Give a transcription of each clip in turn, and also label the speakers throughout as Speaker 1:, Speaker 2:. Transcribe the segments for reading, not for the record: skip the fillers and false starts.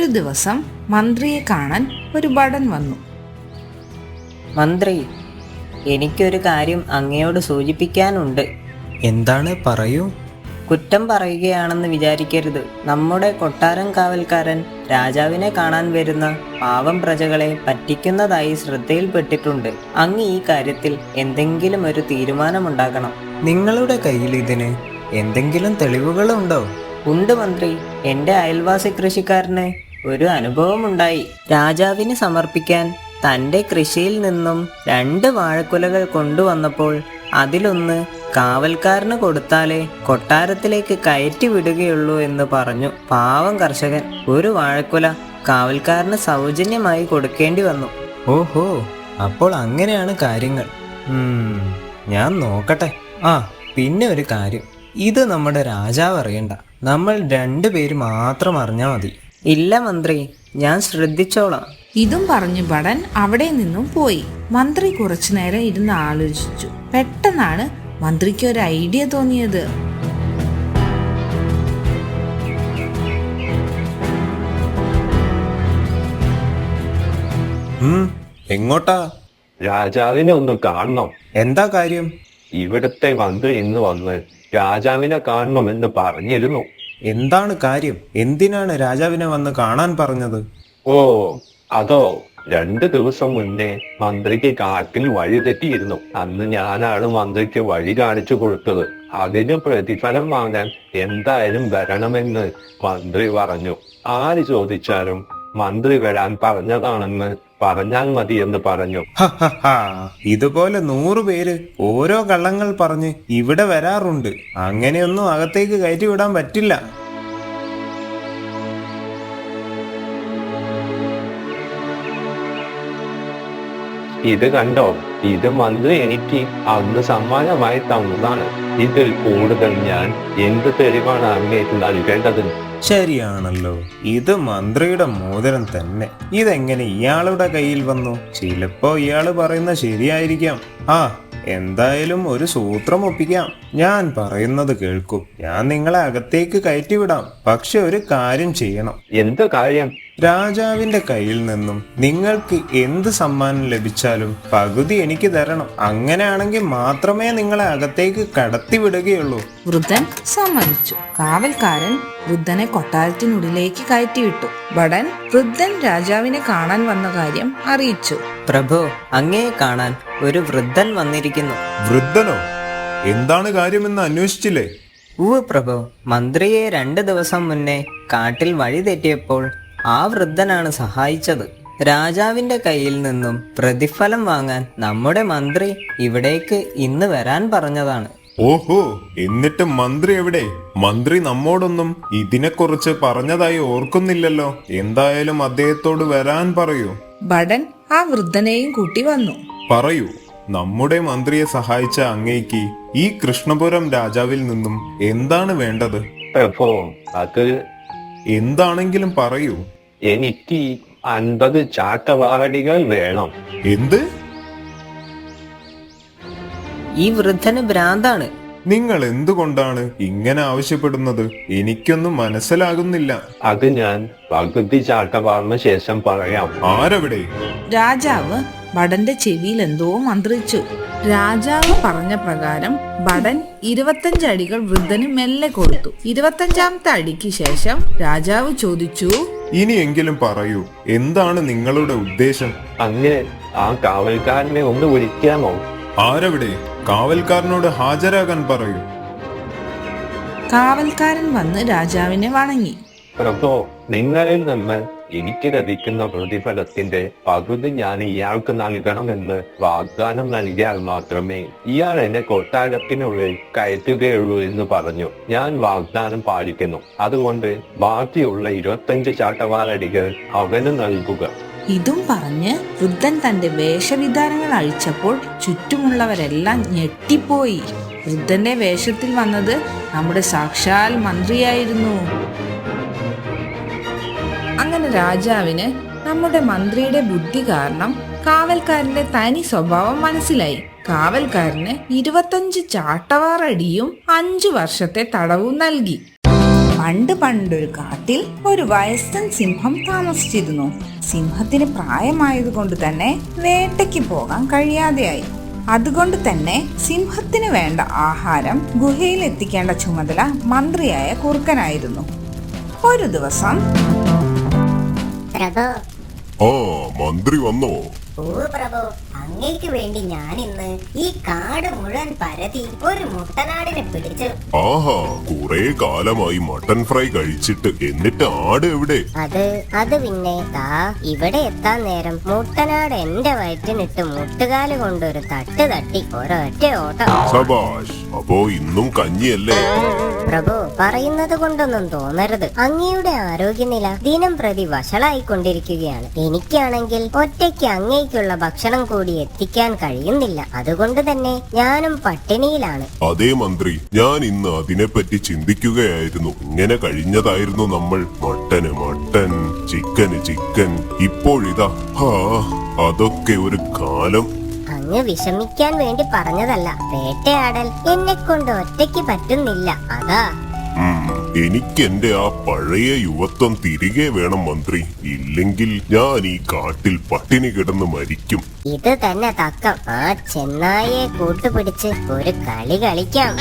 Speaker 1: ഒരു ദിവസം മന്ത്രിയെ കാണാൻ ഒരു ഭടൻ വന്നു.
Speaker 2: മന്ത്രി, എനിക്കൊരു കാര്യം അങ്ങയോട് സൂചിപ്പിക്കാനുണ്ട്.
Speaker 3: എന്താണ്, പറയൂ.
Speaker 2: കുറ്റം പറയുകയാണെന്ന് വിചാരിക്കരുത്. നമ്മുടെ കൊട്ടാരം കാവൽക്കാരൻ രാജാവിനെ കാണാൻ വരുന്ന പാവം പ്രജകളെ പറ്റിക്കുന്നതായി ശ്രദ്ധയിൽപ്പെട്ടിട്ടുണ്ട്. അങ്ങ് ഈ കാര്യത്തിൽ എന്തെങ്കിലും ഒരു തീരുമാനമുണ്ടാക്കണം.
Speaker 3: നിങ്ങളുടെ കയ്യിൽ ഇതിന് എന്തെങ്കിലും തെളിവുകളുണ്ടോ?
Speaker 2: ഉണ്ട് മന്ത്രി. എൻ്റെ അയൽവാസി കൃഷിക്കാരന് ഒരു അനുഭവമുണ്ടായി. രാജാവിന് സമർപ്പിക്കാൻ തൻ്റെ കൃഷിയിൽ നിന്നും 2 വാഴക്കുലകൾ കൊണ്ടുവന്നപ്പോൾ അതിലൊന്ന് കാവൽക്കാരന് കൊടുത്താലേ കൊട്ടാരത്തിലേക്ക് കയറ്റി വിടുകയുള്ളൂ എന്ന് പറഞ്ഞു. പാവം കർഷകൻ ഒരു വാഴക്കുല കാവൽക്കാരന് സൗജന്യമായി കൊടുക്കേണ്ടി വന്നു.
Speaker 3: ഓഹോ, അപ്പോൾ അങ്ങനെയാണ് കാര്യങ്ങൾ. ഞാൻ നോക്കട്ടെ. പിന്നെ ഒരു കാര്യം, ഇത് നമ്മുടെ രാജാവ് അറിയണ്ട. നമ്മൾ 2 പേര് മാത്രം അറിഞ്ഞാൽ മതി.
Speaker 2: ഇല്ല മന്ത്രി, ഞാൻ ശ്രദ്ധിച്ചോളാം.
Speaker 1: ഇതും പറഞ്ഞു ഭടൻ അവിടെ നിന്നും പോയി. മന്ത്രി കുറച്ചു നേരം ഇരുന്ന് ആലോചിച്ചു. പെട്ടെന്നാണ് മന്ത്രിക്ക് ഒരു ഐഡിയ തോന്നിയത്.
Speaker 4: എങ്ങോട്ടാ?
Speaker 5: രാജാവിനെ ഒന്ന് കാണണം.
Speaker 4: എന്താ കാര്യം?
Speaker 5: ഇവിടുത്തെ മന്ത്രി ഇന്ന് വന്ന് രാജാവിനെ കാണണമെന്ന് പറഞ്ഞിരുന്നു.
Speaker 4: എന്താണ് കാര്യം? എന്തിനാണ് രാജാവിനെ വന്ന് കാണാൻ പറഞ്ഞത്?
Speaker 5: ഓ അതോ, 2 ദിവസം മുന്നേ മന്ത്രിക്ക് കാട്ടിൽ വഴി തെറ്റിയിരുന്നു. അന്ന് ഞാനാണ് മന്ത്രിക്ക് വഴി കാണിച്ചു കൊടുത്തത്. അതിന് പ്രതിഫലം വാങ്ങാൻ എന്തായാലും വരണമെന്ന് മന്ത്രി പറഞ്ഞു. ആര് ചോദിച്ചാലും മന്ത്രി വരാൻ പറഞ്ഞതാണെന്ന് പറഞ്ഞാൽ മതി എന്ന് പറഞ്ഞു.
Speaker 4: ഇതുപോലെ 100 പേര് ഓരോ കള്ളങ്ങൾ പറഞ്ഞ് ഇവിടെ വരാറുണ്ട്. അങ്ങനെയൊന്നും അകത്തേക്ക് കയറ്റി വിടാൻ പറ്റില്ല.
Speaker 5: ഇത് കണ്ടോ, ഇത് മന്ത്രി എനിക്ക് അന്ന് സമ്മാനമായി തന്നതാണ്. ഇതിൽ കൂടുതൽ ഞാൻ എന്ത് തെളിവാണ് അങ്ങേക്ക് നൽകേണ്ടത്?
Speaker 4: ശരിയാണല്ലോ, ഇത് മന്ത്രിയുടെ മോതിരം തന്നെ. ഇതെങ്ങനെ ഇയാളുടെ കയ്യിൽ വന്നു? ചിലപ്പോ ഇയാള് പറയുന്ന ശരിയായിരിക്കാം. എന്തായാലും ഒരു സൂത്രം ഒപ്പിക്കാം. ഞാൻ പറയുന്നത് കേൾക്കും. ഞാൻ നിങ്ങളെ അകത്തേക്ക് കയറ്റിവിടാം. പക്ഷെ ഒരു കാര്യം ചെയ്യണം.
Speaker 5: എന്ത് കാര്യം?
Speaker 4: രാജാവിന്റെ കയ്യിൽ നിന്നും നിങ്ങൾക്ക് എന്ത് സമ്മാനം ലഭിച്ചാലും പകുതി എനിക്ക് തരണം. അങ്ങനെയാണെങ്കിൽ മാത്രമേ നിങ്ങളെ അകത്തേക്ക് കടത്തിവിടുകയുള്ളൂ.
Speaker 1: വൃദ്ധൻ സമ്മതിച്ചു. കാവൽക്കാരൻ വൃദ്ധനെ കൊട്ടാരത്തിനുള്ളിലേക്ക് കയറ്റിവിട്ടു. ഭടൻ വൃദ്ധൻ രാജാവിനെ കാണാൻ വന്ന കാര്യം അറിയിച്ചു.
Speaker 2: പ്രഭു, അങ്ങയെ കാണാൻ ഒരു വൃദ്ധൻ വന്നിരിക്കുന്നു.
Speaker 4: വൃദ്ധനോ? എന്താണ് കാര്യമെന്ന് അന്വേഷിച്ചില്ലേ?
Speaker 2: ഉവ്വ് പ്രഭു, മന്ത്രിയെ 2 ദിവസം മുന്നേ കാട്ടിൽ വഴി തെറ്റിയപ്പോൾ ആ വൃദ്ധനാണ് സഹായിച്ചത്. രാജാവിന്റെ കയ്യിൽ നിന്നും പ്രതിഫലം വാങ്ങാൻ നമ്മുടെ മന്ത്രി ഇവിടേക്ക് ഇന്ന് വരാൻ പറഞ്ഞതാണ്.
Speaker 4: ഓഹോ, എന്നിട്ട് മന്ത്രി എവിടെ? മന്ത്രി നമ്മോടൊന്നും ഇതിനെക്കുറിച്ച് പറഞ്ഞതായി ഓർക്കുന്നില്ലല്ലോ. എന്തായാലും അദ്ദേഹത്തോട് വരാൻ പറയൂ.
Speaker 1: ഭടൻ ആ വൃദ്ധനെയും കൂട്ടി വന്നു.
Speaker 4: പറയൂ, നമ്മുടെ മന്ത്രിയെ സഹായിച്ച അങ്ങേക്ക് ഈ കൃഷ്ണപുരം രാജാവിൽ നിന്നും എന്താണ് വേണ്ടത്?
Speaker 5: പ്രഭോ, അത്
Speaker 4: എന്താണെങ്കിലും പറയൂ.
Speaker 5: എനിക്ക് 50 ചാട്ടവാറടികൾ വേണം.
Speaker 4: എന്ത്?
Speaker 2: ഈ വൃദ്ധന് ഭ്രാന്താണ്.
Speaker 4: നിങ്ങൾ എന്തുകൊണ്ടാണ് ഇങ്ങനെ ആവശ്യപ്പെടുന്നത്? എനിക്കൊന്നും മനസ്സിലാകുന്നില്ല.
Speaker 5: അത് ഞാൻ പകുതി ചാട്ടവാറിന് ശേഷം പറയാം.
Speaker 4: ആരവിടെ?
Speaker 1: രാജാവ് ഭടന്റെ ചെവിയിൽ എന്തോ മന്ത്രിച്ചു. രാജാവ് പറഞ്ഞ പ്രകാരം ഭടൻ 25 അടികൾ വൃദ്ധന് മെല്ലെ കൊടുത്തു. 25ാമത്തെ അടിക്ക് ശേഷം രാജാവ് ചോദിച്ചു,
Speaker 4: ഇനിയെങ്കിലും പറയൂ, എന്താണ് നിങ്ങളുടെ ഉദ്ദേശം?
Speaker 5: അങ്ങനെ ആ കാവൽക്കാരനെ ഒന്ന് വിളിക്കാമോ?
Speaker 4: ആരവിടെ? കാവൽക്കാരനോട് ഹാജരാകാൻ പറയൂ.
Speaker 1: കാവൽക്കാരൻ വന്ന് രാജാവിനെ വണങ്ങി.
Speaker 5: പ്രഭോ, നിങ്ങളിൽ നിന്ന് എനിക്ക് ലഭിക്കുന്ന പ്രതിഫലത്തിന്റെ പകുതി ഞാൻ ഇയാൾക്ക് നൽകണമെന്ന് വാഗ്ദാനം നൽകിയാൽ മാത്രമേ ഇയാൾ എന്നെ കൊട്ടാരത്തിനുള്ളിൽ കയറ്റുകയുള്ളൂ എന്ന് പറഞ്ഞു. ഞാൻ വാഗ്ദാനം പാലിക്കുന്നു. അതുകൊണ്ട് ബാക്കിയുള്ള 25 ചാട്ടവാറടികൾ അവന് നൽകുക.
Speaker 1: ഇതും പറഞ്ഞ് വൃദ്ധൻ തന്റെ വേഷവിധാനങ്ങൾ അഴിച്ചപ്പോൾ ചുറ്റുമുള്ളവരെല്ലാം ഞെട്ടിപ്പോയി. വൃദ്ധന്റെ വേഷത്തിൽ വന്നത് നമ്മുടെ സാക്ഷാൽ മന്ത്രിയായിരുന്നു. അങ്ങനെ രാജാവിന് നമ്മുടെ മന്ത്രിയുടെ ബുദ്ധി കാരണം കാവൽക്കാരന്റെ തനി സ്വഭാവം മനസ്സിലായി. കാവൽക്കാരന് 25 ചാട്ടവാറടിയും 5 വർഷത്തെ തടവും നൽകി. പണ്ടൊരു കാട്ടിൽ ഒരു വയസ്സൻ സിംഹം താമസിച്ചിരുന്നു. സിംഹത്തിന് പ്രായമായതുകൊണ്ട് തന്നെ വേട്ടയ്ക്ക് പോകാൻ കഴിയാതെയായി. അതുകൊണ്ട് തന്നെ സിംഹത്തിന് വേണ്ട ആഹാരം ഗുഹയിൽ എത്തിക്കേണ്ട ചുമതല മന്ത്രിയായ കുറുക്കനായിരുന്നു. ഒരു ദിവസം
Speaker 6: പ്രഭു,
Speaker 7: ആ മന്ത്രി വന്നോ?
Speaker 6: ഓ പ്രഭു, അങ്ങേക്ക് വേണ്ടി ഞാൻ ഇന്ന് ഈ കാട് മുഴുവൻ പരതി ഒരു മുട്ടനാടിനെ പിടിച്ചു.
Speaker 7: ആഹാ, കുറെ കാലമായി മട്ടൻ ഫ്രൈ കഴിച്ചിട്ട്. എന്നിട്ട് ആട് എവിടെ?
Speaker 6: അത് പിന്നെ ദാ ഇവിടെ എത്താൻ നേരം മുട്ടനാട് എന്റെ വയറ്റിനിട്ട് മുട്ടുകാല് കൊണ്ടൊരു തട്ട് തട്ടി ഒരൊറ്റ ഓട്ടം.
Speaker 7: സബാഷ്, അപ്പോ ഇന്നും കഞ്ഞിയല്ലേ?
Speaker 6: പ്രഭു, പറയുന്നത് കൊണ്ടൊന്നും തോന്നരുത്. അങ്ങയുടെ ആരോഗ്യനില ദിനം പ്രതി വഷളായിക്കൊണ്ടിരിക്കുകയാണ്. എനിക്കാണെങ്കിൽ ഒറ്റയ്ക്ക് അങ്ങേക്കുള്ള ഭക്ഷണം കൂടി എത്തിക്കാൻ കഴിയുന്നില്ല. അതുകൊണ്ട് തന്നെ ഞാനും പട്ടിണിയിലാണ്.
Speaker 7: അതേ മന്ത്രി, ഞാൻ ഇന്ന് അതിനെപ്പറ്റി ചിന്തിക്കുകയായിരുന്നു. ഇങ്ങനെ കഴിഞ്ഞതായിരുന്നു നമ്മൾ. മട്ടന് മട്ടൻ, ചിക്കന് ചിക്കൻ. ഇപ്പോഴിതാ, അതൊക്കെ ഒരു കാലം.
Speaker 6: അങ്ങ് വിഷമിക്കാൻ വേണ്ടി പറഞ്ഞതല്ല. വേട്ടയാടൽ എന്നെ കൊണ്ട് ഒറ്റയ്ക്ക് പറ്റുന്നില്ല, അതാ.
Speaker 7: എനിക്ക് എന്റെ ആ പഴയ യുവത്വം തിരികെ വേണം മന്ത്രി. ഇല്ലെങ്കിൽ ഞാൻ ഈ കാട്ടിൽ പട്ടിണി കിടന്ന് മരിക്കും.
Speaker 6: ഇത് തന്നെ തക്കം. ആ ചെന്നായെ കൂട്ടുപിടിച്ച് ഒരു കളി കളിക്കാം.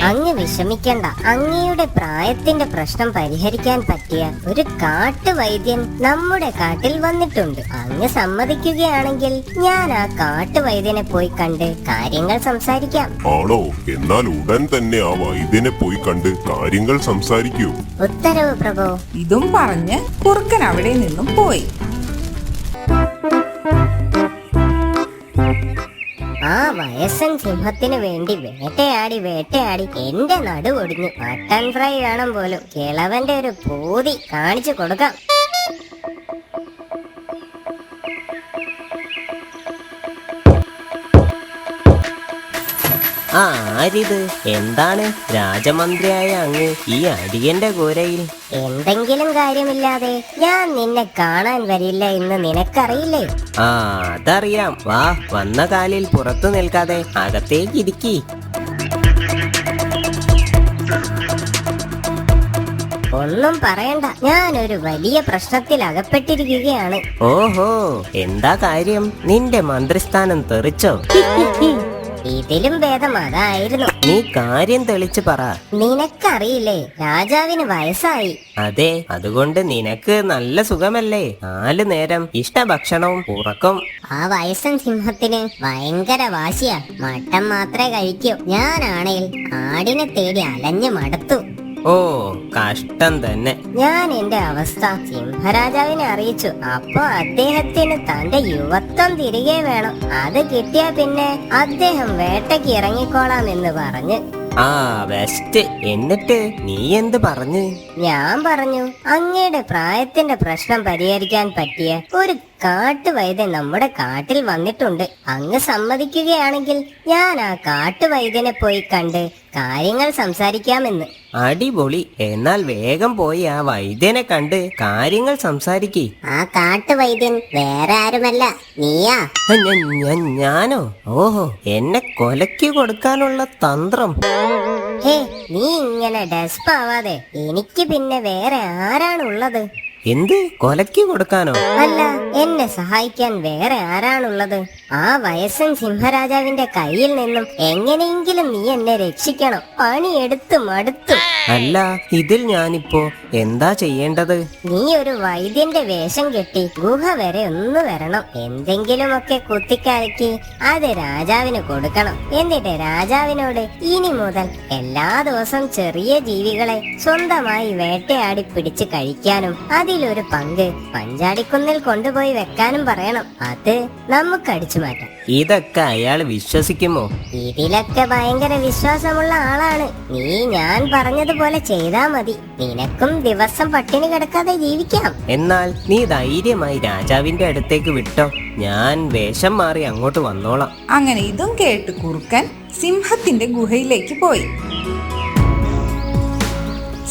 Speaker 6: അങ്ങ് വിഷമിക്കണ്ട. അങ്ങയുടെ പ്രായത്തിന്റെ പ്രശ്നം പരിഹരിക്കാൻ പറ്റിയ ഒരു കാട്ടുവൈദ്യൻ നമ്മുടെ കാട്ടിൽ വന്നിട്ടുണ്ട്. അങ്ങ് സമ്മതിക്കുകയാണെങ്കിൽ ഞാൻ ആ കാട്ടുവൈദ്യനെ പോയി കണ്ട് കാര്യങ്ങൾ സംസാരിക്കാം.
Speaker 7: ആണോ? എന്നാൽ ഉടൻ തന്നെ ആ വൈദ്യനെ പോയി കണ്ട് കാര്യങ്ങൾ സംസാരിക്കൂ.
Speaker 6: ഉത്തരവ് പ്രഭു.
Speaker 1: ഇതും പറഞ്ഞ് കുറുക്കൻ അവിടെ നിന്നും പോയി.
Speaker 6: ആ വയസ്സൻ സിംഹത്തിന് വേണ്ടി വേട്ടയാടി എന്റെ നടുവൊടിഞ്ഞു. മട്ടൻ ഫ്രൈ വേണം പോലും. കിളവന്റെ ഒരു പൂതി കാണിച്ചു കൊടുക്കാം.
Speaker 2: ആരിത്? എന്താണ് രാജമന്ത്രിയായ അങ്ങ് ഈ അടിയന്റെ കൂരയിൽ?
Speaker 6: എന്തെങ്കിലും കാര്യമില്ലാതെ ഞാൻ നിന്നെ കാണാൻ വരില്ല എന്ന് നിനക്കറിയില്ലേ?
Speaker 2: അതറിയാം. വാ, വന്ന കാലിൽ പുറത്തു നിൽക്കാതെ അകത്തേക്ക് ഇരിക്കി.
Speaker 6: ഒന്നും പറയണ്ട, ഞാനൊരു വലിയ പ്രശ്നത്തിൽ അകപ്പെട്ടിരിക്കുകയാണ്.
Speaker 2: ഓഹോ, എന്താ കാര്യം? നിന്റെ മന്ത്രിസ്ഥാനം തെറിച്ചോ?
Speaker 6: ഇതിലും ഭേദം അതായിരുന്നു.
Speaker 2: നീ കാര്യം തെളിച്ചു പറ.
Speaker 6: നിനക്കറിയില്ലേ, രാജാവിന് വയസ്സായി.
Speaker 2: അതെ, അതുകൊണ്ട് നിനക്ക് നല്ല സുഖമല്ലേ? 4 നേരം ഇഷ്ടഭക്ഷണവും ഉറക്കം.
Speaker 6: ആ വയസ്സൻ സിംഹത്തിന് ഭയങ്കര വാശിയാ. മട്ടൻ മാത്രമേ കഴിക്കൂ. ഞാനാണെങ്കിൽ ആടിനെ തേടി അലഞ്ഞു മടുത്തു.
Speaker 2: ഓ, കഷ്ടം തന്നെ.
Speaker 6: ഞാൻ എന്റെ അവസ്ഥ സിംഹരാജാവിനെ അറിയിച്ചു. അപ്പൊ അദ്ദേഹത്തിന് തന്റെ യുവത്വം തിരികെ വേണം. അത് കിട്ടിയാ പിന്നെ അദ്ദേഹം വേട്ടയ്ക്ക് ഇറങ്ങിക്കോളാം എന്ന് പറഞ്ഞ്.
Speaker 2: ബെസ്റ്റ്. എന്നിട്ട് നീ എന്ത് പറഞ്ഞു?
Speaker 6: ഞാൻ പറഞ്ഞു, അങ്ങയുടെ പ്രായത്തിന്റെ പ്രശ്നം പരിഹരിക്കാൻ പറ്റിയ ഒരു കാട്ടുവൈദ്യൻ നമ്മുടെ കാട്ടിൽ വന്നിട്ടുണ്ട്. അങ്ങ് സമ്മതിക്കുകയാണെങ്കിൽ ഞാൻ ആ കാട്ടുവൈദ്യനെ പോയി കണ്ട് കാര്യങ്ങൾ സംസാരിക്കാമെന്ന്.
Speaker 2: അടിപൊളി. എന്നാൽ വേഗം പോയി ആ വൈദ്യനെ കണ്ട് കാര്യങ്ങൾ സംസാരിക്കേ.
Speaker 6: ആ കാട്ടുവൈദ്യൻ വേറെ ആരുമല്ല, നീയാ.
Speaker 2: ഞാനോ? ഓഹോ, എന്നെ കൊലയ്ക്ക് കൊടുക്കാനുള്ള തന്ത്രം.
Speaker 6: ഹേ, നീ ഇങ്ങനെ ഡെസ്പാവാതെ. എനിക്ക് പിന്നെ വേറെ ആരാണുള്ളത്?
Speaker 2: എന്ത്? കൊലയ്ക്ക് കൊടുക്കാനോ?
Speaker 6: അല്ല, എന്നെ സഹായിക്കാൻ വേറെ ആരാണുള്ളത്? ആ വയസ്സൻ സിംഹരാജാവിന്റെ കയ്യിൽ നിന്നും എങ്ങനെയെങ്കിലും നീ എന്നെ രക്ഷിക്കണം. പണിയെടുത്ത് മടുത്തു.
Speaker 2: അല്ല, ഇതിൽ ഞാനിപ്പോ എന്താ ചെയ്യേണ്ടത്?
Speaker 6: നീ ഒരു വൈദ്യന്റെ വേഷം കെട്ടി ഗുഹ വരെ ഒന്ന് വരണം. എന്തെങ്കിലുമൊക്കെ കുത്തിക്കലക്കി അത് രാജാവിന് കൊടുക്കണം. എന്നിട്ട് രാജാവിനോട് ഇനി മുതൽ എല്ലാ ദിവസവും ചെറിയ ജീവികളെ സ്വന്തമായി വേട്ടയാടി പിടിച്ച് കഴിക്കാനും അതിലൊരു പങ്ക് പഞ്ചാടിക്കുന്നിൽ കൊണ്ടുപോയി വെക്കാനും പറയണം. അത് നമുക്ക് അടിച്ചു മാറ്റാം.
Speaker 2: ഇതൊക്കെ അയാൾ വിശ്വസിക്കുമോ?
Speaker 6: ഇതിലൊക്കെ ഭയങ്കര വിശ്വാസമുള്ള ആളാണ്. നീ ഞാൻ പറഞ്ഞതുപോലെ ചെയ്താ മതി. നിനക്കും ദിവസം പട്ടിണി കിടക്കാതെ ജീവിക്കാം.
Speaker 2: എന്നാൽ നീ ധൈര്യമായി രാജാവിന്റെ അടുത്തേക്ക് വിട്ടോ. ഞാൻ വേഷം മാറി അങ്ങോട്ട് വന്നോളാം.
Speaker 1: അങ്ങനെ ഇതും കേട്ട് കുറുക്കൻ സിംഹത്തിന്റെ ഗുഹയിലേക്ക് പോയി.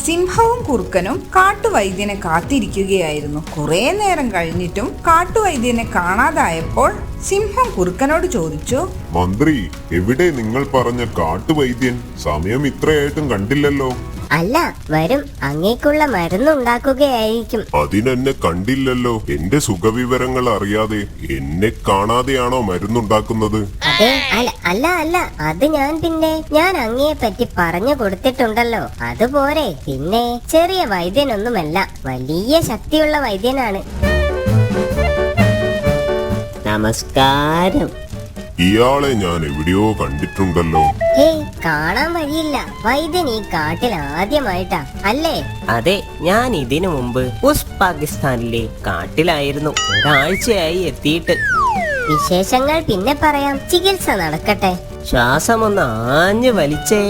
Speaker 1: സിംഹവും കുറുക്കനും കാട്ടുവൈദ്യനെ കാത്തിരിക്കുകയായിരുന്നു. കുറെ നേരം കഴിഞ്ഞിട്ടും കാട്ടുവൈദ്യനെ കാണാതായപ്പോൾ സിംഹം കുറുക്കനോട് ചോദിച്ചു,
Speaker 7: മന്ത്രി, എവിടെ നിങ്ങൾ പറഞ്ഞ കാട്ടുവൈദ്യൻ? സമയം ഇത്രയായിട്ടും കണ്ടില്ലല്ലോ.
Speaker 6: അല്ല, വരും. അങ്ങേക്കുള്ള മരുന്നുണ്ടാക്കുകയായിരിക്കും.
Speaker 7: അതിനെന്നെ കണ്ടില്ലല്ലോ. എന്റെ സുഖവിവരങ്ങൾ അറിയാതെ എന്നെ കാണാതെയാണോ മരുന്നുണ്ടാക്കുന്നത്?
Speaker 6: അതെ, അല്ല, അത് ഞാൻ അങ്ങയെ പറ്റി പറഞ്ഞു കൊടുത്തിട്ടുണ്ടല്ലോ. അതുപോരെ. പിന്നെ ചെറിയ വൈദ്യനൊന്നുമല്ല, വലിയ ശക്തിയുള്ള വൈദ്യനാണ്.
Speaker 2: നമസ്കാരം.
Speaker 7: ഇയാളെ ഞാൻ എവിടെയോ കണ്ടിട്ടുണ്ടല്ലോ.
Speaker 6: കാണാൻ വഴിയില്ല. വൈദ്യൻ ഈ കാട്ടിൽ ആദ്യമായിട്ടാ അല്ലേ?
Speaker 2: അതെ, ഞാൻ ഇതിനു മുമ്പ് പാകിസ്ഥാനിലെ കാട്ടിലായിരുന്നു. ഒരാഴ്ചയായി എത്തിയിട്ട്.
Speaker 6: വിശേഷങ്ങൾ പിന്നെ പറയാം. ചികിത്സ നടക്കട്ടെ.
Speaker 2: ശ്വാസമൊന്ന് ആഞ്ഞു വലിച്ചേ.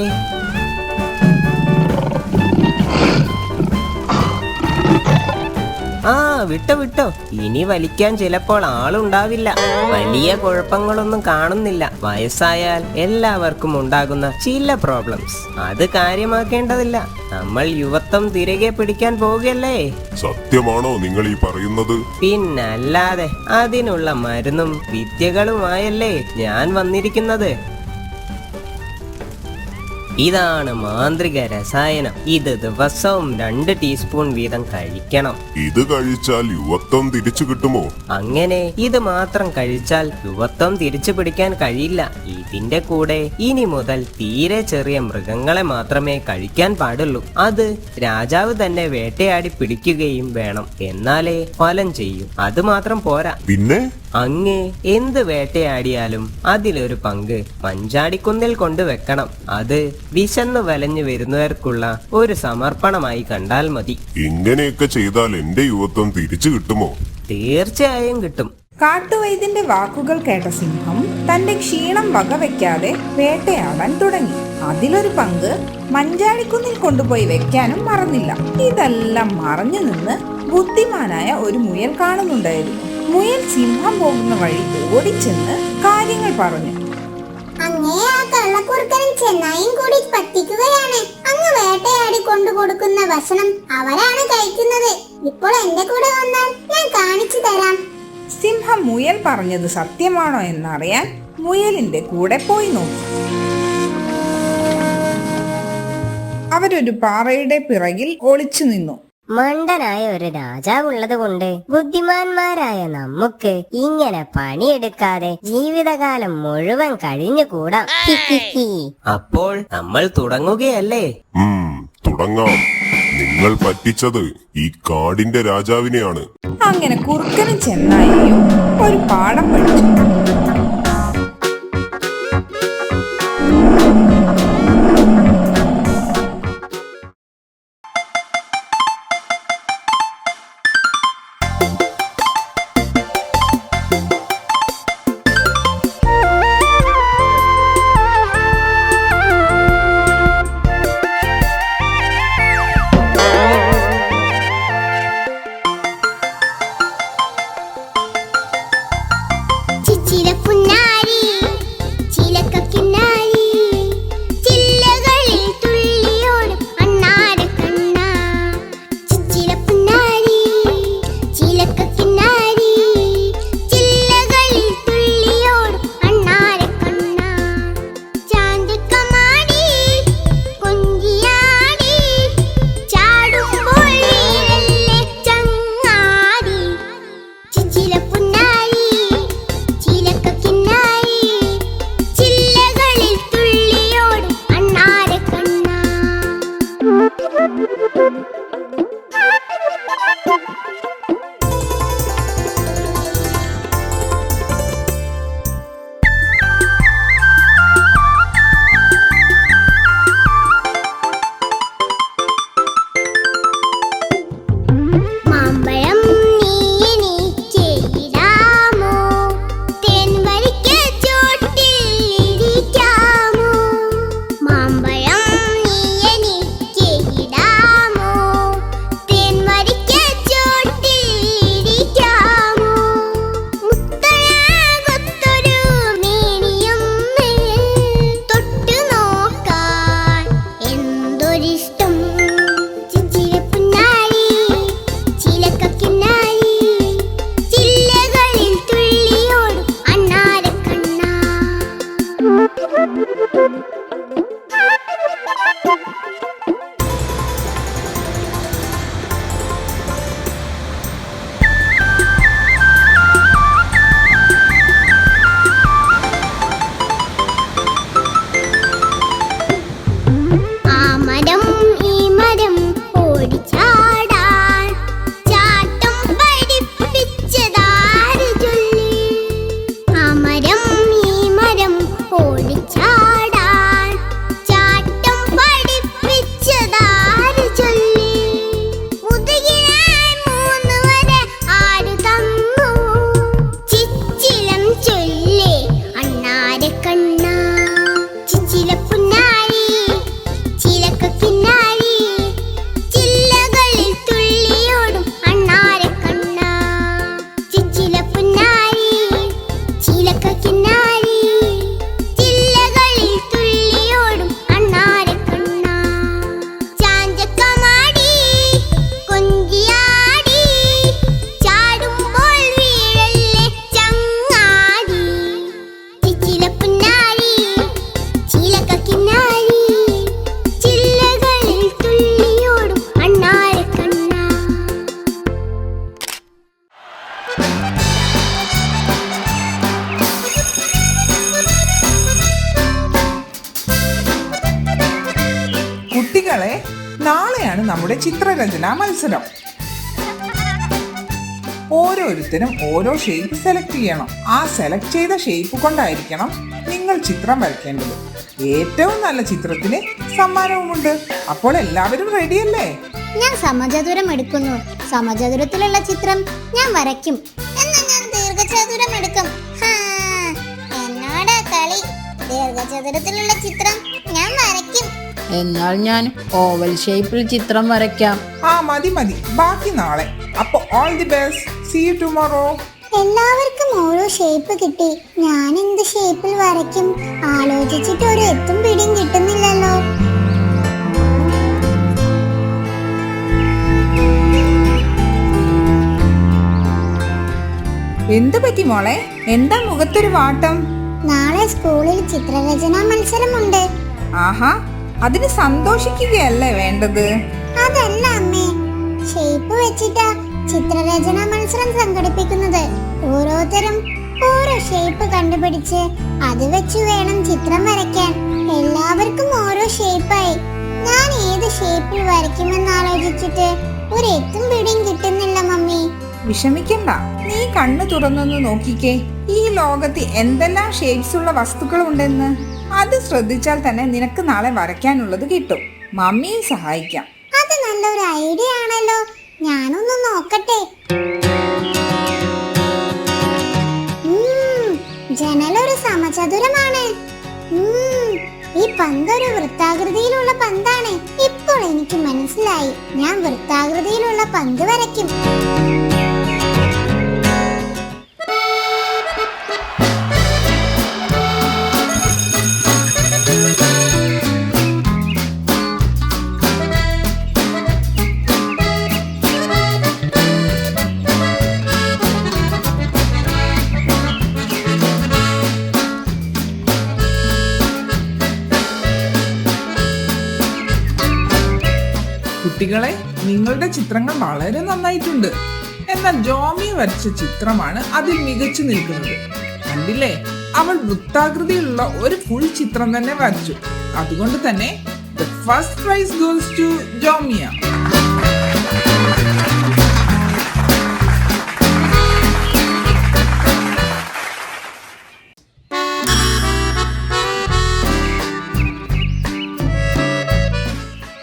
Speaker 2: വിട്ടോ. ഇനി വലിക്കാൻ ചിലപ്പോൾ ആളുണ്ടാവില്ല. വലിയ കുഴപ്പങ്ങളൊന്നും കാണുന്നില്ല. വയസ്സായാൽ എല്ലാവർക്കും ഉണ്ടാകുന്ന ചില പ്രോബ്ലംസ്. അത് കാര്യമാക്കേണ്ടതില്ല. നമ്മൾ യുവത്വം തിരികെ പിടിക്കാൻ പോകുകയല്ലേ.
Speaker 7: സത്യമാണോ നിങ്ങൾ ഈ പറയുന്നത്?
Speaker 2: പിന്നല്ലാതെ. അതിനുള്ള മരുന്നും വിദ്യകളുമായല്ലേ ഞാൻ വന്നിരിക്കുന്നത്. ഇതാണ് മാന്ത്രിക രസായനം. ഇത് ദിവസവും 2 ടീസ്പൂൺ വീതം കഴിക്കണം.
Speaker 7: ഇത് കഴിച്ചാൽ യുവത്വം തിരിച്ചു കിട്ടുമോ?
Speaker 2: അങ്ങനെ ഇത് മാത്രം കഴിച്ചാൽ യുവത്വം തിരിച്ചു പിടിക്കാൻ കഴിയില്ല. ഇതിന്റെ കൂടെ ഇനി മുതൽ തീരെ ചെറിയ മൃഗങ്ങളെ മാത്രമേ കഴിക്കാൻ പാടുള്ളൂ. അത് രാജാവ് തന്നെ വേട്ടയാടി പിടിക്കുകയും വേണം. എന്നാലേ ഫലം ചെയ്യും. അത് മാത്രം പോരാ.
Speaker 7: പിന്നെ
Speaker 2: അങ്ങ് എന്ത് വേട്ടയാടിയാലും അതിലൊരു പങ്ക് മഞ്ചാടിക്കുന്നിൽ കൊണ്ടുവെക്കണം. അത് വിശന്നു വലഞ്ഞു വരുന്നവർക്കുള്ള ഒരു സമർപ്പണമായി കണ്ടാൽ മതി.
Speaker 7: ഇങ്ങനെയൊക്കെ ചെയ്താൽ എന്റെ യുവത്വം തിരിച്ചു കിട്ടുമോ?
Speaker 2: തീർച്ചയായും കിട്ടും.
Speaker 1: കാട്ടുവൈദ്യന്റെ വാക്കുകൾ കേട്ട സിംഹം തന്റെ ക്ഷീണം വകവെക്കാതെ വേട്ടയാടാൻ തുടങ്ങി. അതിലൊരു പങ്ക് മഞ്ചാടിക്കുന്നിൽ കൊണ്ടുപോയി വെക്കാനും മറന്നില്ല. ഇതെല്ലാം മറഞ്ഞു നിന്ന് ബുദ്ധിമാനായ ഒരു മുയൽ കാണുന്നുണ്ടായിരുന്നു. മുയൽ സിംഹം പോകുന്ന വഴി ഓടിച്ചെന്ന് കാര്യങ്ങൾ പറഞ്ഞു.
Speaker 8: അങ്ങേ ആ കള്ളക്കുറുക്കനും ചെന്നായും കൂടി പറ്റിക്കുകയാണ്. അങ്ങ് വേട്ടയാടി കൊണ്ടു കൊടുക്കുന്ന ഭക്ഷണം അവരാണ് കഴിക്കുന്നത്. ഇപ്പോൾ എന്റെ കൂടെ വന്നാൽ ഞാൻ കാണിച്ചു തരാം.
Speaker 1: സിംഹം മുയൽ പറഞ്ഞത് സത്യമാണോ എന്നറിയാൻ മുയലിന്റെ കൂടെ പോയി നോക്കി. അവരൊരു പാറയുടെ പിറകിൽ ഒളിച്ചു നിന്നു.
Speaker 6: മണ്ടനായ ഒരു രാജാവുള്ളത് കൊണ്ട് ബുദ്ധിമാന്മാരായ നമുക്ക് ഇങ്ങനെ പണിയെടുക്കാതെ ജീവിതകാലം മുഴുവൻ കഴിഞ്ഞുകൂടാം.
Speaker 2: അപ്പോൾ നമ്മൾ തുടങ്ങുകയല്ലേ?
Speaker 7: തുടങ്ങാം. നിങ്ങൾ പറ്റിച്ചത് ഈ കാടിന്റെ രാജാവിനെയാണ്.
Speaker 1: അങ്ങനെ കുറുക്കനും ചെന്നായിയും ഒരു പാഠം പഠിച്ചു. ഇനിയാണ് നമ്മുടെ ചിത്രരചനാ മത്സരം. ഓരോരുത്തരും ഓരോ ഷേപ്പ് സെലക്ട് ചെയ്യണം. ആ സെലക്ട് ചെയ്ത ഷേപ്പ് കൊണ്ടായിരിക്കണം നിങ്ങൾ ചിത്രം വരയ്ക്കേണ്ടത്. ഏറ്റവും നല്ല ചിത്രത്തിന് സമ്മാനവുമുണ്ട്. അപ്പോൾ എല്ലാവരും റെഡിയല്ലേ?
Speaker 8: ഞാൻ സമചതുരം എടുക്കുന്നു. സമചതുരത്തിലുള്ള ചിത്രം ഞാൻ വരയ്ക്കും. എന്നാ ഞാൻ ദീർഘചതുരം എടുക്കും. എന്നോടാ കളി. ദീർഘചതുരത്തിലുള്ള ചിത്രം ഞാൻ വരയ്ക്കും.
Speaker 9: എന്നാൽ ഞാൻ ഓവൽ ഷേപ്പിൽ ചിത്രം വരയ്ക്കാം.
Speaker 1: മതി ബാക്കി നാളെ. അപ്പൊ all the best. See you tomorrow.
Speaker 8: എല്ലാവർക്കും ഓരോ ഷേപ്പ് കിട്ടി. ഞാൻ എന്ത് ഷേപ്പിൽ വരയ്ക്കും? ആലോചിച്ചിട്ട് ഒരു എത്തും പിടിയും കിട്ടുന്നില്ലല്ലോ.
Speaker 1: എന്ത് പറ്റി മോളെ? എന്താ മുഖത്തൊരു വാട്ടം?
Speaker 8: നാളെ സ്കൂളിൽ ചിത്രരചനാ മത്സരമുണ്ട്.
Speaker 1: ആഹാ, അതിന് സന്തോഷിക്കുകയല്ലേ വേണ്ടത്?
Speaker 8: അതല്ല അമ്മേ, ഷേപ്പ് വെച്ചിട്ടാ ചിത്രരചനാ മത്സരം സംഘടിപ്പിക്കുന്നത്. ഓരോരുത്തരും ഓരോ ഷേപ്പ് കണ്ടുപിടിച്ച് അത് വെച്ച് വേണം ചിത്രം വരയ്ക്കാൻ. എല്ലാവർക്കും ഓരോ ഷേപ്പായി. ഞാൻ ഏത് ഷേപ്പിൽ വരയ്ക്കുമെന്ന് ആലോചിച്ചിട്ട് ഒരു എത്തും പിടിയും കിട്ടുന്നില്ല മമ്മി.
Speaker 1: വിഷമിക്കണ്ട, നീ കണ്ണു തുറന്നൊന്ന് നോക്കിക്കേ. ഈ ലോകത്ത് എന്തെല്ലാം ഷേപ്സ് ഉള്ള വസ്തുക്കൾ ഉണ്ടെന്ന്. അത് ശ്രദ്ധിച്ചാൽ തന്നെ നിനക്ക് നാളെ വരയ്ക്കാനുള്ളത് കിട്ടും. മമ്മിയെ സഹായിക്കാം.
Speaker 8: അത് നല്ലൊരു ഐഡിയ ആണല്ലോ. ഞാനൊന്ന് നോക്കട്ടെ. ജനലൊരു സമചതുരമാണ്. ഈ പന്തൊരു വൃത്താകൃതിയിലുള്ള പന്താണ്. ഇപ്പോൾ എനിക്ക് മനസ്സിലായി. ഞാൻ വൃത്താകൃതിയിലുള്ള പന്ത് വരയ്ക്കും.
Speaker 1: കുട്ടികളെ, നിങ്ങളുടെ ചിത്രങ്ങൾ വളരെ നന്നായിട്ടുണ്ട്. എന്നാൽ ജോമി വരച്ച ചിത്രമാണ് അതിൽ മികച്ചു നിൽക്കുന്നത്. കണ്ടില്ലേ, അവൾ വൃത്താകൃതിയിലുള്ള ഒരു ഫുൾ ചിത്രം തന്നെ വരച്ചു. അതുകൊണ്ട് തന്നെ the first prize goes to Jomiya.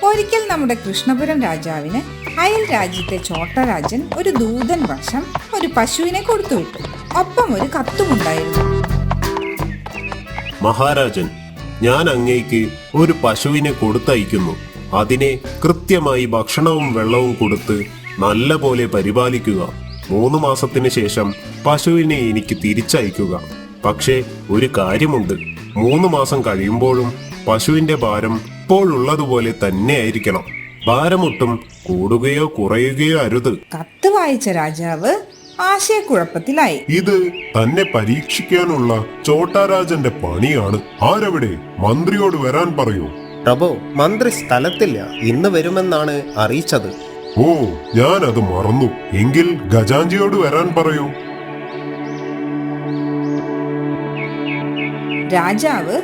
Speaker 1: ഒരിക്കൽ നമ്മുടെ കൃഷ്ണപുരം രാജാവിന് അയൽ രാജ്യത്തെ ചോട്ടരാജൻ ഒരു ദൂതൻ വർഷം ഒരു പശുവിനെ കൊടുത്തുവിട്ടു. ഒപ്പം ഒരു കത്തുമുണ്ടായിരുന്നു.
Speaker 7: മഹാരാജൻ, ഞാൻ അങ്ങേക്ക് ഒരു പശുവിനെ കൊടുത്തയക്കുന്നു. അതിനെ കൃത്യമായി ഭക്ഷണവും വെള്ളവും കൊടുത്ത് നല്ല പോലെ പരിപാലിക്കുക. 3 മാസത്തിന് ശേഷം പശുവിനെ എനിക്ക് തിരിച്ചയക്കുക. പക്ഷേ ഒരു കാര്യമുണ്ട്, 3 മാസം കഴിയുമ്പോഴും പശുവിന്റെ ഭാരം ഇപ്പോഴുള്ളതുപോലെ തന്നെ ആയിരിക്കണം. ഭാരമൊട്ടും കൂടുകയോ കുറയുകയോ അരുത്.
Speaker 1: കത്ത് വായിച്ച രാജാവ് ആശയക്കുഴപ്പത്തിലായി.
Speaker 7: ഇത് തന്നെ പരീക്ഷിക്കാനുള്ള ചോട്ടാരാജന്റെ പണിയാണ്. ആരവിടെ? മന്ത്രിയോട് വരാൻ പറയൂ.
Speaker 3: പ്രഭു, മന്ത്രി സ്ഥലത്തില്ല. ഇന്ന് വരുമെന്നാണ് അറിയിച്ചത്.
Speaker 7: ഓ, ഞാനത് മറന്നു. എങ്കിൽ ഖജാഞ്ചിയോട് വരാൻ പറയൂ.
Speaker 1: രാജാവ്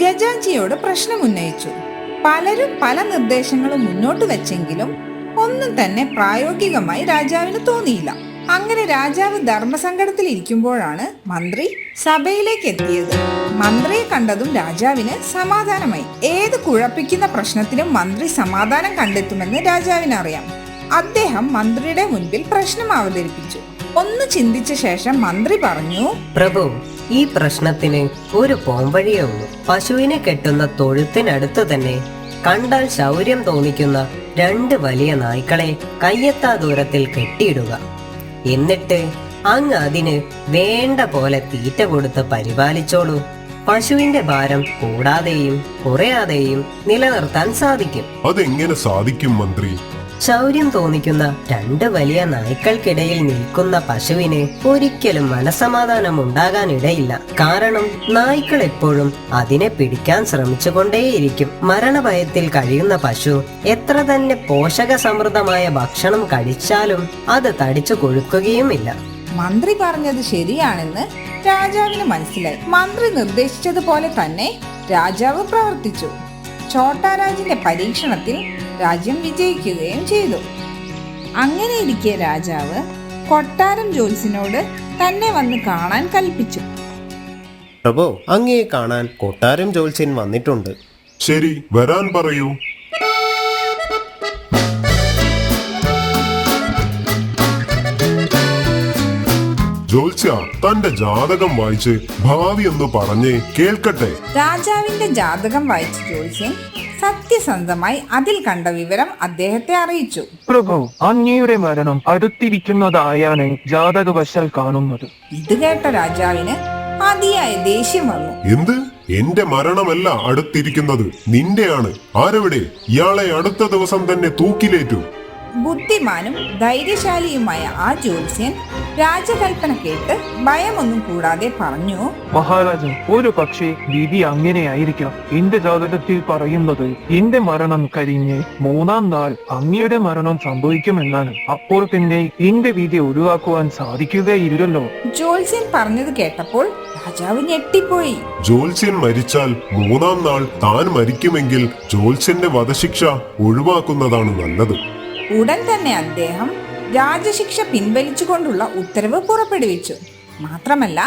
Speaker 1: ഖജാഞ്ചിയോട് പ്രശ്നം ഉന്നയിച്ചു. പലരും പല നിർദ്ദേശങ്ങളും മുന്നോട്ട് വെച്ചെങ്കിലും ഒന്നും തന്നെ പ്രായോഗികമായി രാജാവിന് തോന്നിയില്ല. അങ്ങനെ രാജാവ് ധർമ്മസങ്കടത്തിൽ ഇരിക്കുമ്പോഴാണ് മന്ത്രി സഭയിലേക്ക് എത്തിയത്. മന്ത്രിയെ കണ്ടതും രാജാവിന് സമാധാനമായി. ഏത് കുഴപ്പിക്കുന്ന പ്രശ്നത്തിനും മന്ത്രി സമാധാനം കണ്ടെത്തുമെന്ന് രാജാവിന് അറിയാം. അദ്ദേഹം മന്ത്രിയുടെ മുൻപിൽ പ്രശ്നം അവതരിപ്പിച്ചു. ഒന്ന് ചിന്തിച്ച ശേഷം മന്ത്രി പറഞ്ഞു,
Speaker 2: പ്രഭു, ഈ പ്രശ്നത്തിന് ഒരു പോംവഴിയേ ഉള്ളൂ. പശുവിനെ കെട്ടുന്ന തൊഴുത്തിനടുത്ത് തന്നെ കണ്ടാൽ ശൗര്യം തോന്നിക്കുന്ന 2 വലിയ നായ്ക്കളെ കയ്യെത്താ ദൂരത്തിൽ കെട്ടിയിടുക. എന്നിട്ട് അങ്ങ് അതിന് വേണ്ട പോലെ തീറ്റ കൊടുത്ത് പരിപാലിച്ചോളൂ. പശുവിന്റെ ഭാരം കൂടാതെയും കുറയാതെയും നിലനിർത്താൻ സാധിക്കും.
Speaker 7: അതെങ്ങനെ സാധിക്കും മന്ത്രി?
Speaker 2: ശൗര്യം തോന്നിക്കുന്ന 2 വലിയ നായ്ക്കൾക്കിടയിൽ നിൽക്കുന്ന പശുവിന് ഒരിക്കലും മനസമാധാനം ഉണ്ടാകാനിടയില്ല. കാരണം നായ്ക്കൾ എപ്പോഴും അതിനെ പിടിക്കാൻ ശ്രമിച്ചുകൊണ്ടേയിരിക്കും. മരണഭയത്തിൽ കഴിയുന്ന പശു എത്ര തന്നെ പോഷക സമൃദ്ധമായ ഭക്ഷണം കഴിച്ചാലും അത് തടിച്ചു കൊഴുക്കുകയുമില്ല.
Speaker 1: മന്ത്രി പറഞ്ഞത് ശരിയാണെന്ന് രാജാവിന് മനസ്സിലായി. മന്ത്രി നിർദ്ദേശിച്ചതുപോലെ തന്നെ രാജാവ് പ്രവർത്തിച്ചു. ചോട്ടാരാജിന്റെ പരീക്ഷണത്തിൽ രാജ്യം വിജയിക്കുകയും ചെയ്തു. അങ്ങനെ ഇരിക്കെ രാജാവ് കൊട്ടാരം ജ്യോത്സ്യനോട് തന്നെ വന്ന് കാണാൻ കൽപ്പിച്ചു.
Speaker 3: പ്രഭു, അങ്ങയെ കാണാൻ കൊട്ടാരം ജ്യോത്സ്യൻ വന്നിട്ടുണ്ട്.
Speaker 7: ശരി, വരാൻ പറയൂ. ജ്യോത്സ്യ, തന്റെ ജാതകം വായിച്ച് ഭാവി ഒന്ന് പറഞ്ഞേ കേൾക്കട്ടെ.
Speaker 1: രാജാവിന്റെ ജാതകം വായിച്ച ജ്യോത്സ്യൻ സത്യസന്ധമായി അതിൽ കണ്ട വിവരം അദ്ദേഹത്തെ അറിയിച്ചു.
Speaker 10: പ്രഭു, അങ്ങയുടെ മരണം അടുത്തിരിക്കുന്നതായാണ് ജാതകവശാൽ കാണുന്നത്.
Speaker 1: ഇത് കേട്ട രാജാവിന് അതിയായ ദേഷ്യം വന്നു.
Speaker 7: എന്ത്? എന്റെ മരണമല്ല അടുത്തിരിക്കുന്നത്, നിന്റെയാണ്. ആരെവിടെ? ഇയാളെ അടുത്ത ദിവസം തന്നെ തൂക്കിലേറ്റു.
Speaker 1: ബുദ്ധിമാനും ധൈര്യശാലിയുമായ ആ ജ്യോത്സ്യൻ രാജകൽപ്പന കേട്ട് ഭയമൊന്നും കൂടാതെ പറഞ്ഞു,
Speaker 10: മഹാരാജൻ, ഒരു പക്ഷേ വിധി അങ്ങനെയായിരിക്കാം. എന്റെ ജാതകത്തിൽ പറയുന്നത് എന്റെ മരണം കഴിഞ്ഞ് 3-ാം നാൾ അങ്ങയുടെ മരണം സംഭവിക്കുമെന്നാണ്. അപ്പോൾ പിന്നെ എന്റെ വിധി ഒഴിവാക്കുവാൻ സാധിക്കുകയില്ലല്ലോ.
Speaker 1: ജ്യോത്സ്യൻ പറഞ്ഞത് കേട്ടപ്പോൾ രാജാവ് ഞെട്ടിപ്പോയി.
Speaker 7: ജ്യോത്സ്യൻ മരിച്ചാൽ 3-ാം നാൾ താൻ മരിക്കുമെങ്കിൽ ജ്യോത്സ്യന്റെ വധശിക്ഷ ഒഴിവാക്കുന്നതാണ് നല്ലത്.
Speaker 1: ഉടൻ തന്നെ അദ്ദേഹം രാജശിക്ഷ പിൻവലിച്ചുകൊണ്ടുള്ള ഉത്തരവ് പുറപ്പെടുവിച്ചു. മാത്രമല്ല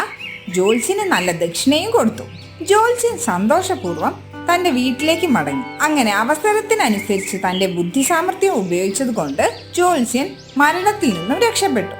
Speaker 1: ജ്യോത്സ്യന് നല്ല ദക്ഷിണയും കൊടുത്തു. ജ്യോത്സ്യൻ സന്തോഷപൂർവ്വം തന്റെ വീട്ടിലേക്ക് മടങ്ങി. അങ്ങനെ അവസരത്തിനനുസരിച്ച് തന്റെ ബുദ്ധിസാമർഥ്യം ഉപയോഗിച്ചത് കൊണ്ട് ജ്യോത്സ്യൻ മരണത്തിൽ നിന്നും രക്ഷപ്പെട്ടു.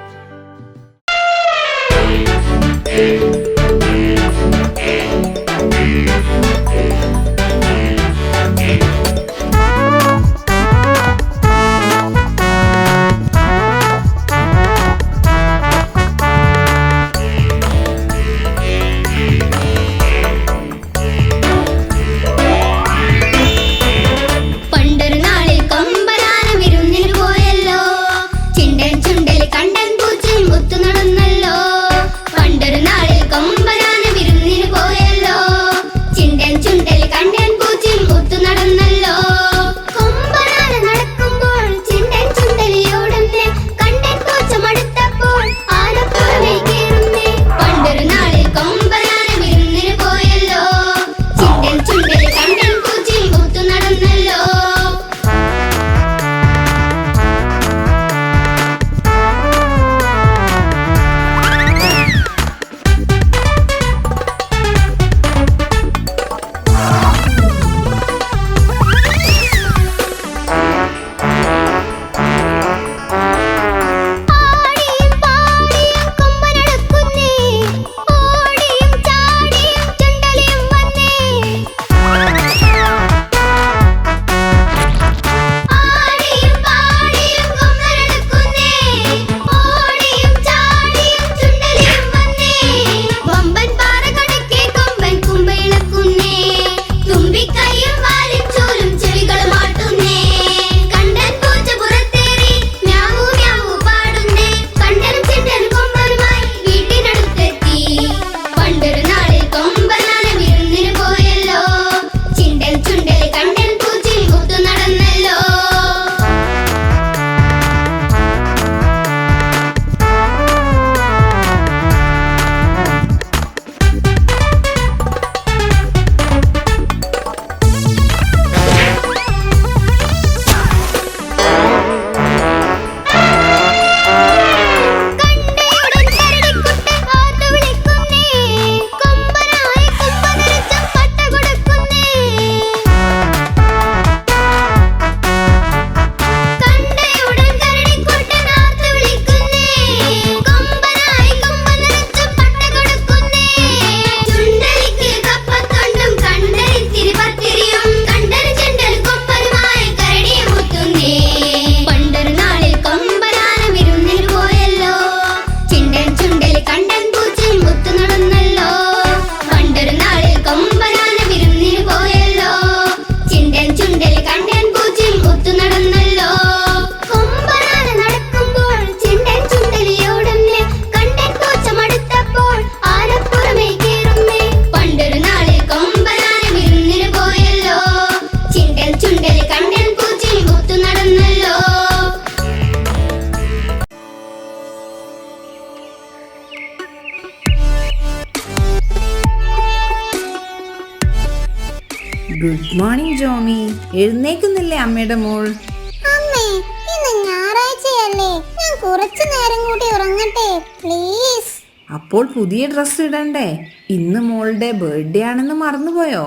Speaker 1: Good morning Jomy. എഴുന്നേക്കുന്നില്ലേ അമ്മയുടെ മോൾ?
Speaker 8: അമ്മേ, ഇന്ന് ഞായറാഴ്ചയല്ലേ, ഞാൻ കുറച്ചു നേരം കൂടി ഉറങ്ങട്ടെ പ്ലീസ്.
Speaker 1: അപ്പോൾ പുതിയ ഡ്രസ്സ് ഇടണ്ടേ? ഇന്ന് മോളുടെ ബർത്ത്ഡേ ആണെന്ന് മറന്നുപോയോ?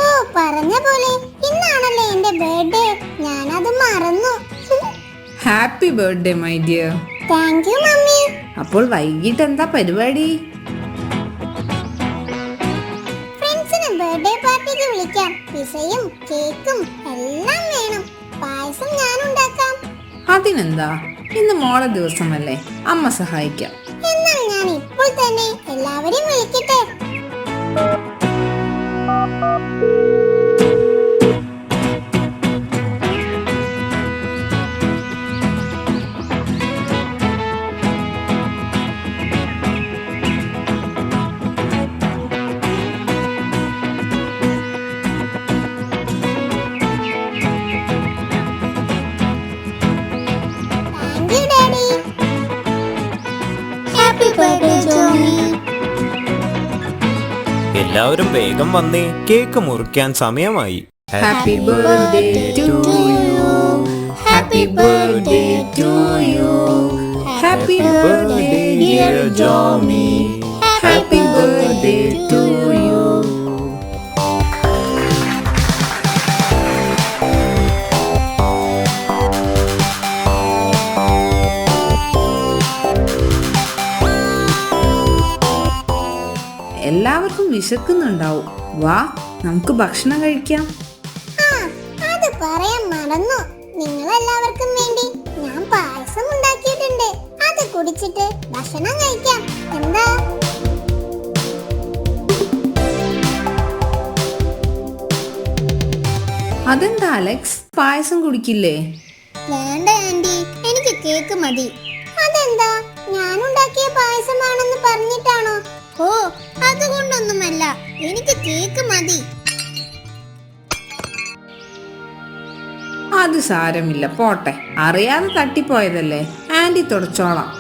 Speaker 8: ഓ, പറഞ്ഞ പോലെ ഇന്നാണല്ലേ എന്റെ ബർത്ത്ഡേ, ഞാനത് മറന്നു.
Speaker 1: Happy birthday my dear.
Speaker 8: Thank you mummy.
Speaker 1: അപ്പോൾ വൈകിട്ട് എന്താ പരിപാടി?
Speaker 8: ഫ്രണ്ട്സിന് ബർത്ത്ഡേ പാർട്ടിക്ക് വിളിക്കാം. പിസയും കേക്കും എല്ലാം വേണം. പായസം ഞാൻ ഉണ്ടാക്കാം.
Speaker 1: അതിനെന്താ, ഇന്ന് മോളെ ദിവസമല്ലേ, അമ്മ സഹായിക്കാം.
Speaker 8: എന്നാൽ ഞാൻ ഇപ്പോൾ തന്നെ എല്ലാവരെയും വിളിക്കട്ടെ. Thank you daddy. Happy birthday Jomi.
Speaker 3: എല്ലാവരും വേഗം വന്നേ, കേക്ക് മുറിക്കാൻ സമയമായി.
Speaker 1: Happy birthday to you. Happy birthday to you. Happy birthday dear Jomi. Happy birthday to you. എല്ലാവർക്കും വിശക്കുന്നുണ്ടാവും. വാ, നമുക്ക് ഭക്ഷണം കഴിക്കാം.
Speaker 8: ആ, അത് പറയാൻ മറന്നു. നിങ്ങളെല്ലാവർക്കും വേണ്ടി ഞാൻ പായസം ഉണ്ടാക്കിയിട്ടുണ്ട്. അത് കുടിച്ചിട്ട് ഭക്ഷണം കഴിക്കാം. എന്താ?
Speaker 1: അതെന്താ അലക്സ്, പായസം കുടിക്കില്ലേ?
Speaker 8: വേണ്ട ആന്റി, എനിക്ക് കേക്ക് മതി. അതെന്താ, ഞാൻ ഉണ്ടാക്കിയ പായസമാണെന്ന് പറഞ്ഞിട്ടാണോ? ഓ, അതുകൊണ്ടൊന്നുമല്ല, എനിക്ക് കേക്ക് മതി.
Speaker 1: അത് സാരമില്ല, പോട്ടെ. അറിയാതെ തട്ടിപ്പോയതല്ലേ, ആന്റി തുടച്ചോളാം.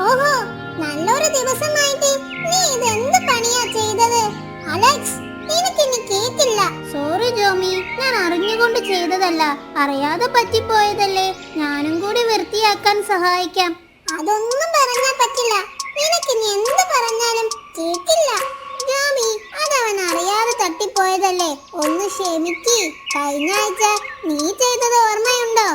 Speaker 8: ഓഹോ, നല്ലൊരു ദിവസമായിട്ട് നീ ഇതെന്ത് പണിയാ ചെയ്തത്? അലക്സ്, എനിക്കിനി കേക്കില്ല. സോറി ജോമി, ഞാൻ അറിഞ്ഞുകൊണ്ട് ചെയ്തതല്ല, അറിയാതെ പറ്റിപ്പോയതല്ലേ. ഞാനും കൂടി വൃത്തിയാക്കാൻ സഹായിക്കാം. അതൊന്നും പറഞ്ഞാൽ പറ്റില്ല. നിനക്കിനി എന്ത് പറഞ്ഞാലും കേക്കില്ല. ജോമി, അതവൻ അറിയാതെ തട്ടിപ്പോയതല്ലേ, ഒന്ന് ക്ഷമിക്ക്. കഴിഞ്ഞ ആഴ്ച നീ ചെയ്തത് ഓർമ്മയുണ്ടോ?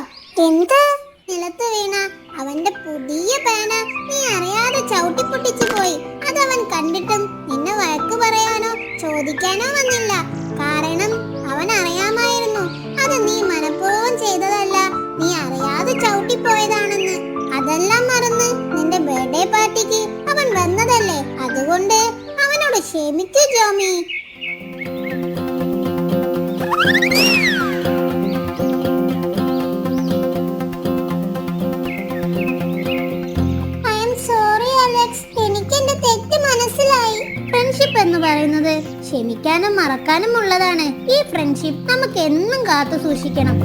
Speaker 8: എന്ത്? നിലത്ത് വീണ അവന്റെ പുതിയ പേന നീ അറിയാതെ ചവിട്ടിപ്പൊട്ടിച്ചു പോയി. അതവൻ കണ്ടിട്ടും നിന്നെ വഴക്ക് പറയാനോ ചോദിക്കാനോ വന്നില്ല. കാരണം അവൻ അറിയാമായിരുന്നു അത് നീ മനഃപൂർവ്വം ചെയ്തതല്ല, നീ അറിയാതെ ചവിട്ടിപ്പോയതാണെന്ന്. അതെല്ലാം മറന്ന് നിന്റെ ബർത്ത്ഡേ പാർട്ടിക്ക് അവൻ വന്നതല്ലേ, അതുകൊണ്ട് അവനോട് ക്ഷമിക്കൂ ജോമി. ഫ്രണ്ട്ഷിപ്പ് എന്ന് പറയുന്നത് ക്ഷമിക്കാനും മറക്കാനും ഉള്ളതാണ്. ഈ ഫ്രണ്ട്ഷിപ്പ് നമുക്ക് എന്നും കാത്തു സൂക്ഷിക്കണം.